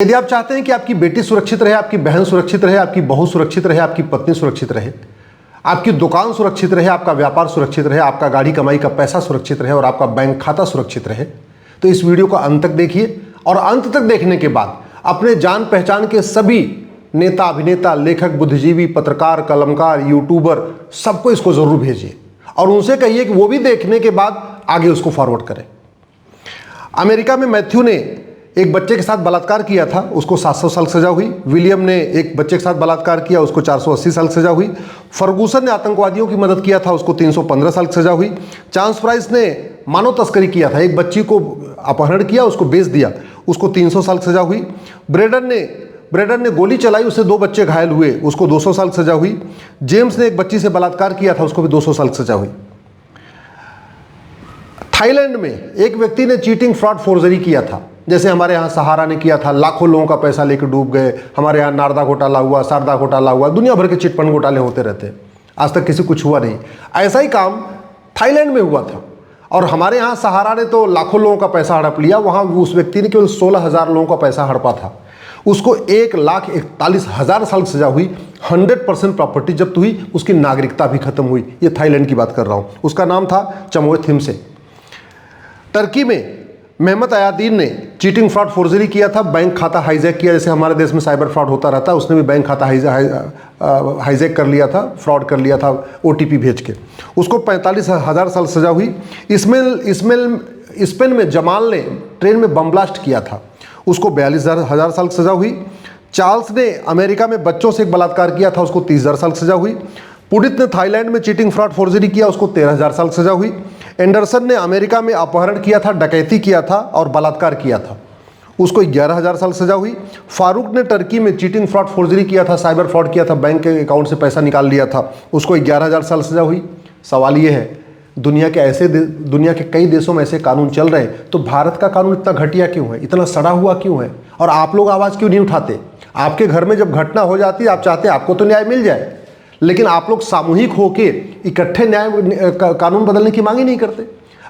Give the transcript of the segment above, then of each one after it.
यदि आप चाहते हैं कि आपकी बेटी सुरक्षित रहे, आपकी बहन सुरक्षित रहे, आपकी बहू सुरक्षित रहे, आपकी पत्नी सुरक्षित रहे, आपकी दुकान सुरक्षित रहे, आपका व्यापार सुरक्षित रहे, आपका गाड़ी कमाई का पैसा सुरक्षित रहे और आपका बैंक खाता सुरक्षित रहे, तो इस वीडियो को अंत तक देखिए। और अंत तक देखने के बाद अपने जान पहचान के सभी नेता, अभिनेता, लेखक, बुद्धिजीवी, पत्रकार, कलमकार, यूट्यूबर, सबको इसको जरूर भेजिए और उनसे कहिए कि वो भी देखने के बाद आगे उसको फॉरवर्ड करें। अमेरिका में मैथ्यू ने एक बच्चे के साथ बलात्कार किया था, उसको 700 साल सजा हुई। विलियम ने एक बच्चे के साथ बलात्कार किया, उसको 480 साल सजा हुई। फर्गूसन ने आतंकवादियों की मदद किया था, उसको 315 साल सजा हुई। चांस प्राइस ने मानव तस्करी किया था, एक बच्ची को अपहरण किया, उसको बेच दिया, उसको 300 साल सजा हुई। ब्रेडन ने गोली चलाई, उससे 2 बच्चे घायल हुए, उसको 200 साल सजा हुई। जेम्स ने एक बच्ची से बलात्कार किया था, उसको भी 200 साल सजा हुई। थाईलैंड में एक व्यक्ति ने चीटिंग, फ्रॉड, फोर्जरी किया था, जैसे हमारे यहाँ सहारा ने किया था, लाखों लोगों का पैसा लेकर डूब गए। हमारे यहाँ नारदा घोटाला हुआ, शारदा घोटाला हुआ, दुनिया भर के चिटफंड घोटाले होते रहते हैं, आज तक किसी कुछ हुआ नहीं। ऐसा ही काम थाईलैंड में हुआ था और हमारे यहाँ सहारा ने तो लाखों लोगों का पैसा हड़प लिया। वहाँ उस व्यक्ति ने केवल 16,000 लोगों का पैसा हड़पा था, उसको 1,41,000 साल सजा हुई, 100% प्रॉपर्टी जब्त हुई, उसकी नागरिकता भी खत्म हुई। ये थाईलैंड की बात कर रहा हूँ। उसका नाम था चमोय थिमसे। टर्की में मेहमत अयादीन ने चीटिंग, फ्रॉड, फोर्जरी किया था, बैंक खाता हाईजैक किया, जैसे हमारे देश में साइबर फ्रॉड होता रहता है, उसने भी बैंक खाता हाईजैक कर लिया था, फ्रॉड कर लिया था OTP भेज के। उसको 45,000 साल सजा हुई। स्पेन में जमाल ने ट्रेन में बम ब्लास्ट किया था, उसको 42,000 साल सजा हुई। चार्ल्स ने अमेरिका में बच्चों से एक बलात्कार किया था, उसको 30,000 साल सजा हुई। पुडित ने थाईलैंड में चीटिंग, फ्रॉड, फोर्जरी किया, उसको 13,000 साल सजा हुई। एंडरसन ने अमेरिका में अपहरण किया था, डकैती किया था और बलात्कार किया था, उसको 11,000 साल सजा हुई। फारूक ने टर्की में चीटिंग, फ्रॉड, फोर्जरी किया था, साइबर फ्रॉड किया था, बैंक के अकाउंट से पैसा निकाल लिया था, उसको 11,000 साल सजा हुई। सवाल ये है, दुनिया के कई देशों में ऐसे कानून चल रहे हैं, तो भारत का कानून इतना घटिया क्यों है, इतना सड़ा हुआ क्यों है, और आप लोग आवाज़ क्यों नहीं उठाते? आपके घर में जब घटना हो जाती है, आप चाहते हैं आपको तो न्याय मिल जाए, लेकिन आप लोग सामूहिक होकर इकट्ठे न्याय कानून बदलने की मांग ही नहीं करते।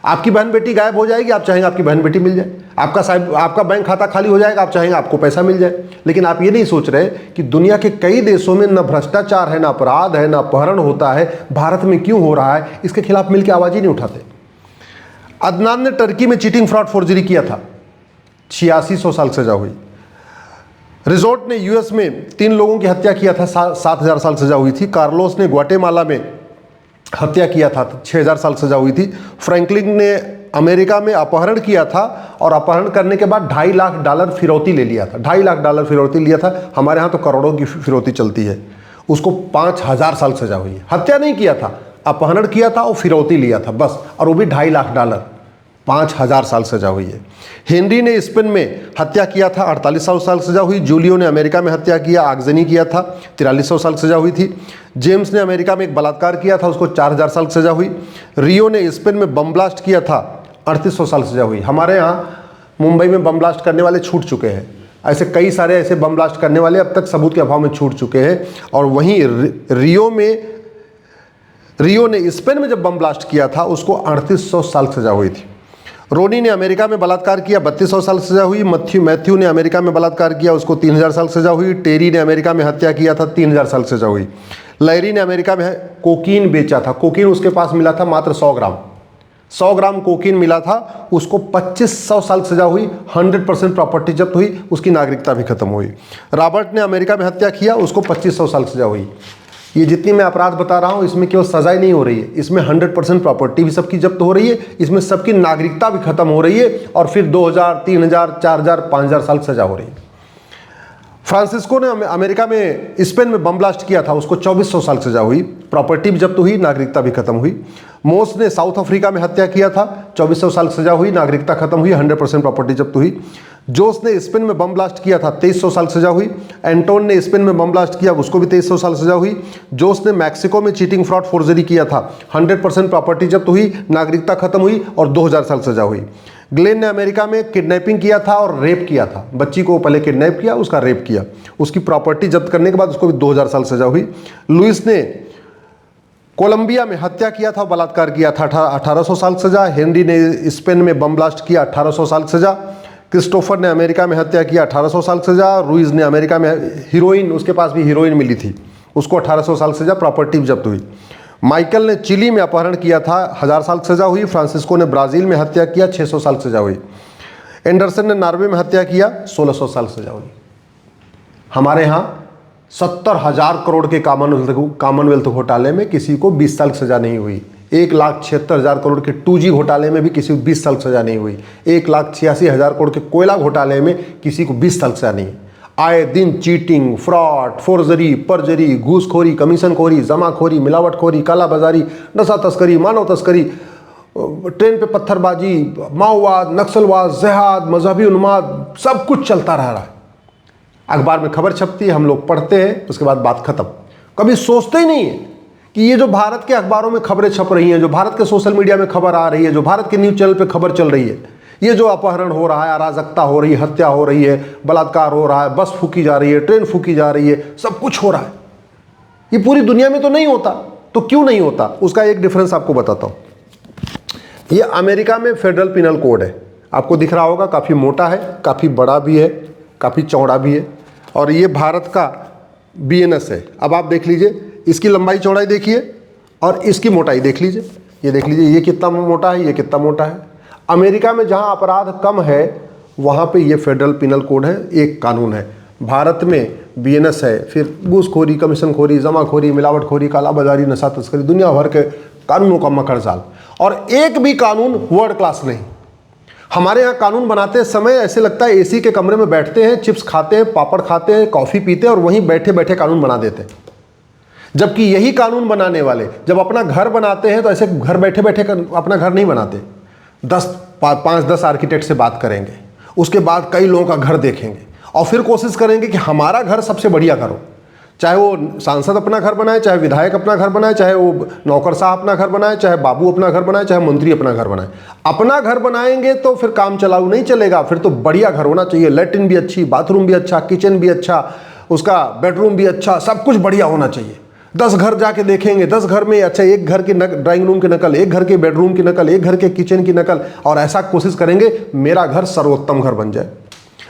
आपकी बहन बेटी गायब हो जाएगी, आप चाहेंगे आपकी बहन बेटी मिल जाए। आपका बैंक खाता खाली हो जाएगा, आप चाहेंगे आपको पैसा मिल जाए। लेकिन आप ये नहीं सोच रहे कि दुनिया के कई देशों में न भ्रष्टाचार है, न अपराध है, न अपहरण होता है, भारत में क्यों हो रहा है, इसके खिलाफ मिलकर आवाज ही नहीं उठाते। अदनान ने टर्की में चीटिंग, फ्रॉड, फोर्जरी किया था, 8600 साल सजा हुई। रिजोर्ट ने यूएस में 3 लोगों की हत्या किया था, 7,000 साल सजा हुई थी। कार्लोस ने ग्वाटेमाला में हत्या किया था, 6,000 साल सजा हुई थी। फ्रैंकलिन ने अमेरिका में अपहरण किया था और अपहरण करने के बाद $2.5 लाख फिरौती ले लिया था, $2.5 लाख फिरौती लिया था। हमारे यहाँ तो करोड़ों की फिरौती चलती है। उसको 5,000 साल सजा हुई है। हत्या नहीं किया था, अपहरण किया था और फिरौती लिया था बस, और वो भी $2.5 लाख, 5,000 साल सजा हुई है। हेनरी ने स्पेन में हत्या किया था, 4800 साल सजा हुई। जूलियो ने अमेरिका में हत्या किया, आगजनी किया था, 4300 साल सजा हुई थी। जेम्स ने अमेरिका में एक बलात्कार किया था, उसको 4,000 साल सजा हुई। रियो ने स्पेन में बम ब्लास्ट किया था, 3800 साल सजा हुई। हमारे यहाँ मुंबई में बम ब्लास्ट करने वाले छूट चुके हैं, ऐसे कई सारे ऐसे बम ब्लास्ट करने वाले अब तक सबूत के अभाव में छूट चुके हैं। और वहीं रियो ने स्पेन में जब बम ब्लास्ट किया था, उसको 3800 साल सजा हुई थी। रोनी ने अमेरिका में बलात्कार किया, 3200 साल सजा हुई। मैथ्यू ने अमेरिका में बलात्कार किया, उसको 3,000 साल सजा हुई। टेरी ने अमेरिका में हत्या किया था, 3,000 साल सजा हुई। लैरी ने अमेरिका में कोकीन बेचा था, कोकीन उसके पास मिला था मात्र 100 ग्राम कोकीन मिला था, उसको 2500 साल सजा हुई, 100% प्रॉपर्टी जब्त हुई, उसकी नागरिकता भी खत्म हुई। रॉबर्ट ने अमेरिका में हत्या किया, उसको 2500 साल सजा हुई। ये जितनी मैं अपराध बता रहा हूँ, इसमें केवल सजा ही नहीं हो रही है, इसमें 100% प्रॉपर्टी भी सबकी जब्त हो रही है, इसमें सबकी नागरिकता भी खत्म हो रही है, और फिर 2,000, 3,000, 4,000, 5,000 साल सजा हो रही है। फ्रांसिस्को ने अमेरिका में स्पेन में बम ब्लास्ट किया था, उसको 2,400 साल सजा हुई, प्रॉपर्टी भी जब्त हुई, नागरिकता भी खत्म हुई। मोस ने साउथ अफ्रीका में हत्या किया था, 2,400 साल सजा हुई, नागरिकता खत्म हुई, 100% प्रॉपर्टी जब्त हुई। जोस ने स्पेन में बम ब्लास्ट किया था, 2,300 साल सजा हुई। एंटोन ने स्पेन में बम ब्लास्ट किया, उसको भी 2,300 साल सजा हुई। जोस ने मैक्सिको में चीटिंग, फ्रॉड, फोर्जरी किया था, 100% प्रॉपर्टी जब्त हुई, नागरिकता खत्म हुई और 2,000 साल सजा हुई। ग्लेन ने अमेरिका में किडनैपिंग किया था और रेप किया था, बच्ची को पहले किडनैप किया, उसका रेप किया, उसकी प्रॉपर्टी जब्त करने के बाद उसको भी 2,000 साल सजा हुई। लुइस ने कोलंबिया में हत्या किया था, बलात्कार किया था, 1800 साल सजा। हेनरी ने स्पेन में बम ब्लास्ट किया, 1800 साल सजा। क्रिस्टोफर ने अमेरिका में हत्या किया, 1800 साल सजा। रुइज ने अमेरिका में हीरोइन, उसके पास भी हीरोइन मिली थी, उसको 1800 साल सजा, प्रॉपर्टी जब्त हुई। माइकल ने चिली में अपहरण किया था, 1000 साल सजा हुई। फ्रांसिस्को ने ब्राज़ील में हत्या किया, 600 साल सजा हुई। एंडरसन ने नॉर्वे में हत्या किया, 1600 साल सजा हुई। हमारे यहाँ 70,000 करोड़ के कॉमनवेल्थ घोटाले में किसी को 20 साल सजा नहीं हुई। 1,76,000 करोड़ के 2G घोटाले में भी किसी को 20 साल सजा नहीं हुई। 1,86,000 करोड़ के कोयला घोटाले में किसी को 20 साल सजा नहीं। आए दिन चीटिंग, फ्रॉड, फोर्जरी, परजरी, घूसखोरी, कमीशनखोरी, जमाखोरी, मिलावटखोरी, कालाबाजारी, नशा तस्करी, मानव तस्करी, ट्रेन पे पत्थरबाजी, माओवाद, नक्सलवाद, जिहाद, मजहबी उन्माद, सब कुछ चलता रह रहा है। अखबार में खबर छपती है, हम लोग पढ़ते हैं, उसके बाद बात खत्म। कभी सोचते ही नहीं है कि ये जो भारत के अखबारों में खबरें छप रही हैं, जो भारत के सोशल मीडिया में खबर आ रही है, जो भारत के न्यूज़ चैनल पे खबर चल रही है, ये जो अपहरण हो रहा है, अराजकता हो रही है, हत्या हो रही है, बलात्कार हो रहा है, बस फूकी जा रही है, ट्रेन फूकी जा रही है, सब कुछ हो रहा है। ये पूरी दुनिया में तो नहीं होता, तो क्यों नहीं होता? उसका एक डिफरेंस आपको बताता हूँ। ये अमेरिका में फेडरल पिनल कोड है, आपको दिख रहा होगा, काफ़ी मोटा है, काफ़ी बड़ा भी है, काफ़ी चौड़ा भी है। और ये भारत का BNS है। अब आप देख लीजिए, इसकी लंबाई चौड़ाई देखिए और इसकी मोटाई देख लीजिए। ये देख लीजिए, ये कितना मोटा है, ये कितना मोटा है। अमेरिका में जहाँ अपराध कम है वहाँ पे ये फेडरल पिनल कोड है, एक कानून है। भारत में BNS है, फिर घूसखोरी, कमीशनखोरी, जमाखोरी, मिलावटखोरी, कालाबाजारी, नशा तस्करी, दुनिया भर के कानूनों का मकर जाल, और एक भी कानून वर्ल्ड क्लास नहीं। हमारे यहाँ कानून बनाते समय ऐसे लगता है AC के कमरे में बैठते हैं, चिप्स खाते हैं, पापड़ खाते हैं, कॉफ़ी पीते हैं और वहीं बैठे बैठे कानून बना देते हैं। जबकि यही कानून बनाने वाले जब अपना घर बनाते हैं तो ऐसे घर बैठे बैठे अपना घर नहीं बनाते। 5-10 आर्किटेक्ट से बात करेंगे, उसके बाद कई लोगों का घर देखेंगे और फिर कोशिश करेंगे कि हमारा घर सबसे बढ़िया घर हो। चाहे वो सांसद अपना घर बनाए, चाहे विधायक अपना घर बनाए, चाहे वो नौकरशाह अपना घर बनाए, चाहे बाबू अपना घर बनाए, चाहे मंत्री अपना घर बनाए। अपना घर बनाएंगे तो फिर काम चलाऊ नहीं चलेगा, फिर तो बढ़िया घर होना चाहिए। लैट्रिन भी अच्छी, बाथरूम भी अच्छा, किचन भी अच्छा, उसका बेडरूम भी अच्छा, सब कुछ बढ़िया होना चाहिए। 10 घर जाके देखेंगे, 10 घर में अच्छा, एक घर के ड्राइंग रूम की नकल, एक घर के बेडरूम की नकल, एक घर के किचन की नकल, और ऐसा कोशिश करेंगे मेरा घर सर्वोत्तम घर बन जाए।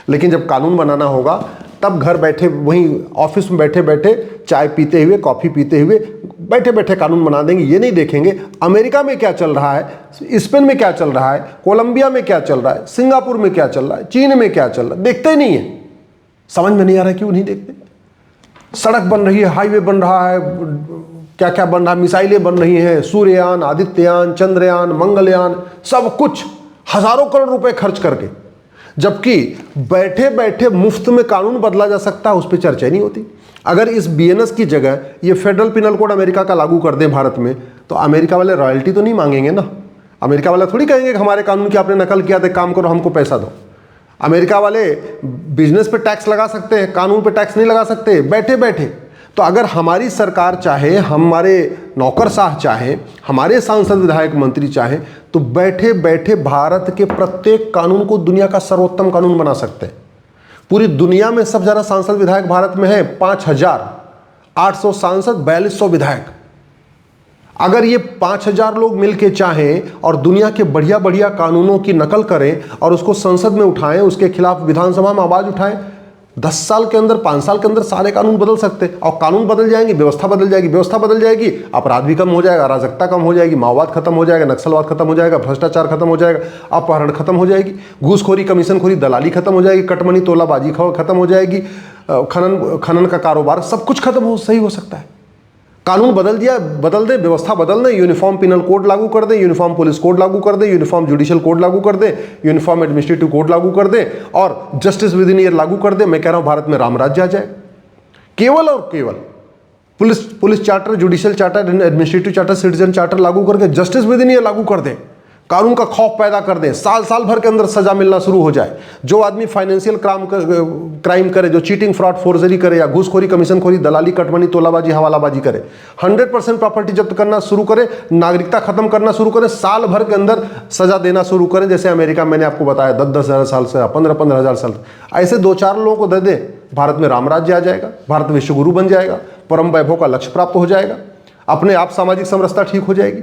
लेकिन जब कानून बनाना होगा तब घर बैठे, वहीं ऑफिस में बैठे बैठे चाय पीते हुए, कॉफ़ी पीते हुए बैठे बैठे कानून बना देंगे। ये नहीं देखेंगे अमेरिका में क्या चल रहा है, स्पेन में क्या चल रहा है, कोलंबिया में क्या चल रहा है, सिंगापुर में क्या चल रहा है, चीन में क्या चल रहा है। देखते ही नहीं है, समझ में नहीं आ रहा है क्यों नहीं देखते। सड़क बन रही है, हाईवे बन रहा है, क्या क्या बन रहा है, मिसाइलें बन रही हैं, सूर्ययान, आदित्ययान, चंद्रयान, मंगलयान, सब कुछ हजारों करोड़ रुपए खर्च करके, जबकि बैठे बैठे मुफ्त में कानून बदला जा सकता है, उस पर चर्चा नहीं होती। अगर इस BNS की जगह ये फेडरल पिनल कोड अमेरिका का लागू कर दें भारत में, तो अमेरिका वाले रॉयल्टी तो नहीं मांगेंगे ना। अमेरिका वाले थोड़ी कहेंगे कि हमारे कानून की आपने नकल किया, तो काम करो, हमको पैसा दो। अमेरिका वाले बिजनेस पे टैक्स लगा सकते हैं, कानून पे टैक्स नहीं लगा सकते बैठे बैठे। तो अगर हमारी सरकार चाहे, हमारे नौकरशाह चाहे, हमारे सांसद विधायक मंत्री चाहे, तो बैठे बैठे भारत के प्रत्येक कानून को दुनिया का सर्वोत्तम कानून बना सकते हैं। पूरी दुनिया में सबसे ज़्यादा सांसद विधायक भारत में है, 5,800 सांसद, 4,200 विधायक। अगर ये 5,000 लोग मिलके चाहें और दुनिया के बढ़िया बढ़िया कानूनों की नकल करें और उसको संसद में उठाएं, उसके खिलाफ विधानसभा में आवाज़ उठाएं, 10 साल के अंदर, 5 साल के अंदर सारे कानून बदल सकते हैं। और कानून बदल जाएंगे, व्यवस्था बदल जाएगी, व्यवस्था बदल जाएगी, अपराध भी कम हो जाएगा, अराजकता कम हो जाएगी, माओवाद खत्म हो जाएगा, नक्सलवाद खत्म हो जाएगा, भ्रष्टाचार खत्म हो जाएगा, अपहरण खत्म हो जाएगी, घूसखोरी, कमीशनखोरी, दलाली खत्म हो जाएगी, कटमनी तोलाबाजी खत्म हो जाएगी, खनन का कारोबार, सब कुछ सही हो सकता है। कानून बदल दे, व्यवस्था बदल दें, यूनिफॉर्म पिनल कोड लागू कर दें, यूनिफॉर्म पुलिस कोड लागू कर दें, यूनिफॉर्म जुडिशियल कोड लागू कर दें, यूनिफॉर्म एडमिनिस्ट्रेटिव कोड लागू कर दें और जस्टिस विद इन ईयर लागू कर दें। मैं कह रहा हूं भारत में राम राज्य आ जाए। केवल और केवल police charter, judicial charter, administrative charter, citizen charter लागू करके जस्टिस विद इन ईयर लागू कर दें, कानून का खौफ पैदा कर दें, साल भर के अंदर सजा मिलना शुरू हो जाए। जो आदमी फाइनेंशियल क्राइम करे, जो चीटिंग, फ्रॉड, फोर्जरी करे या घूसखोरी, कमीशनखोरी, दलाली, कटमनी, तोलाबाजी, हवालाबाजी करे, 100% प्रॉपर्टी जब्त करना शुरू करे, नागरिकता खत्म करना शुरू करे, साल भर के अंदर सजा देना शुरू करें। जैसे अमेरिका, मैंने आपको बताया 10-10 हज़ार साल से 15-15 हज़ार साल, ऐसे 2-4 लोगों को दे दे, भारत में राम राज्य आ जाएगा, भारत विश्वगुरु बन जाएगा, परम वैभव का लक्ष्य प्राप्त हो जाएगा, अपने आप सामाजिक समरसता ठीक हो जाएगी।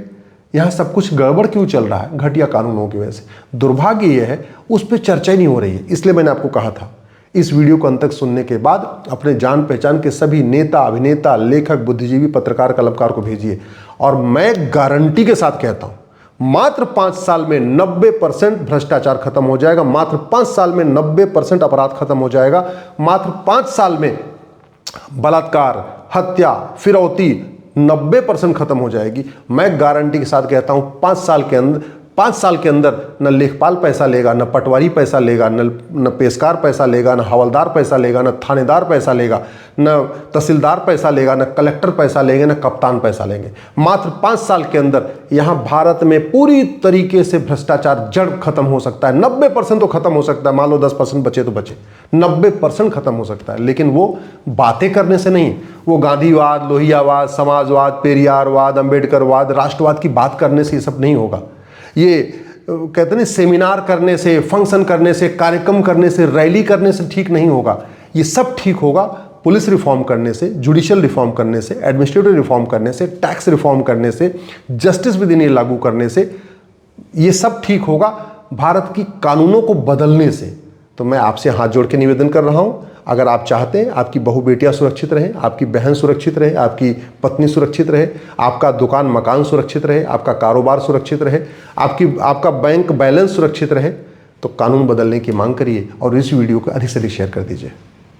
यहाँ सब कुछ गड़बड़ क्यों चल रहा है? घटिया कानूनों की वजह से। दुर्भाग्य ये है उस पर चर्चा ही नहीं हो रही है। इसलिए मैंने आपको कहा था इस वीडियो को अंत तक सुनने के बाद अपने जान पहचान के सभी नेता, अभिनेता, लेखक, बुद्धिजीवी, पत्रकार, कलमकार को भेजिए। और मैं गारंटी के साथ कहता हूं मात्र 5 साल में 90% भ्रष्टाचार खत्म हो जाएगा, मात्र 5 साल में 90% अपराध खत्म हो जाएगा, मात्र 5 साल में बलात्कार, हत्या, फिरौती 90% खत्म हो जाएगी। मैं गारंटी के साथ कहता हूं 5 साल के अंदर न लेखपाल पैसा लेगा, न पटवारी पैसा लेगा, न पेशकार पैसा लेगा, न हवलदार पैसा लेगा, न थानेदार पैसा लेगा, न तहसीलदार पैसा लेगा, न कलेक्टर पैसा लेंगे, न कप्तान पैसा लेंगे। मात्र 5 साल के अंदर यहाँ भारत में पूरी तरीके से भ्रष्टाचार जड़ खत्म हो सकता है। 90% तो खत्म हो सकता है, मान लो 10% बचे तो बचे, 90% खत्म हो सकता है। लेकिन वो बातें करने से नहीं, वो गांधीवाद, लोहियावाद, समाजवाद, पेरियारवाद, अंबेडकरवाद, राष्ट्रवाद की बात करने से ये सब नहीं होगा। ये कहते हैं सेमिनार करने से, फंक्शन करने से, कार्यक्रम करने से, रैली करने से ठीक नहीं होगा। ये सब ठीक होगा पुलिस रिफॉर्म करने से, जुडिशियल रिफॉर्म करने से, एडमिनिस्ट्रेटिव रिफॉर्म करने से, टैक्स रिफॉर्म करने से, जस्टिस विद इन लागू करने से। ये सब ठीक होगा भारत की कानूनों को बदलने से। तो मैं आपसे हाथ जोड़ के निवेदन कर रहा हूँ, अगर आप चाहते हैं आपकी बहू बेटियां सुरक्षित रहें, आपकी बहन सुरक्षित रहे, आपकी पत्नी सुरक्षित रहे, आपका दुकान मकान सुरक्षित रहे, आपका कारोबार सुरक्षित रहे, आपका बैंक बैलेंस सुरक्षित रहे, तो कानून बदलने की मांग करिए और इस वीडियो को अधिक से अधिक शेयर कर दीजिए।